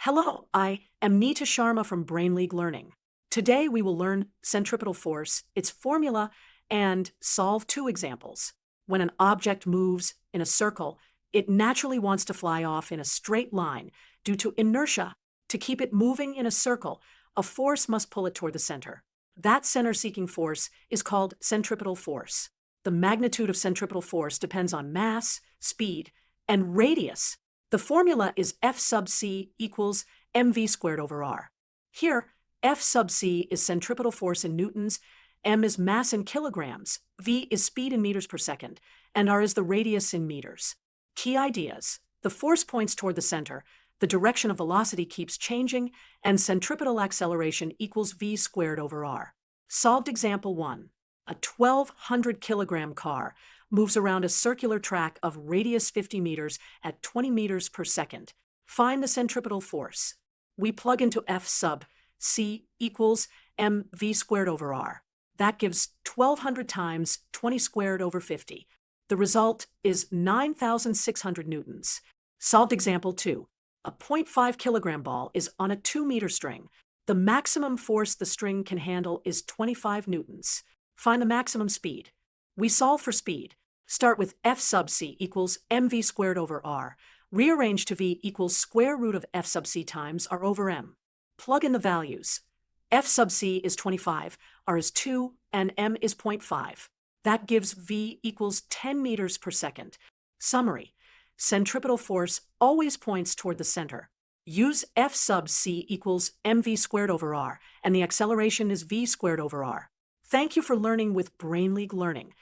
Hello, I am Neeta Sharma from Brain League Learning. Today we will learn centripetal force, its formula, and solve two examples. When an object moves in a circle, it naturally wants to fly off in a straight line due to inertia. To keep it moving in a circle, a force must pull it toward the center. That center-seeking force is called centripetal force. The magnitude of centripetal force depends on mass, speed, and radius. The formula is F sub c equals mv squared over r. Here, F sub c is centripetal force in newtons, m is mass in kilograms, v is speed in meters per second, and r is the radius in meters. Key ideas: the force points toward the center, the direction of velocity keeps changing, and centripetal acceleration equals v squared over r. Solved example 1. A 1,200 kilogram car moves around a circular track of radius 50 meters at 20 meters per second. Find the centripetal force. We plug into F sub c equals mv squared over r. That gives 1,200 times 20 squared over 50. The result is 9,600 newtons. Solved example 2. A 0.5 kilogram ball is on a 2-meter string. The maximum force the string can handle is 25 newtons. Find the maximum speed. We solve for speed. Start with F sub c equals mv squared over r. Rearrange to v equals square root of F sub c times r over m. Plug in the values. F sub c is 25, r is 2, and m is 0.5. That gives v equals 10 meters per second. Summary: centripetal force always points toward the center. Use F sub c equals mv squared over r, and the acceleration is v squared over r. Thank you for learning with Brain League Learning.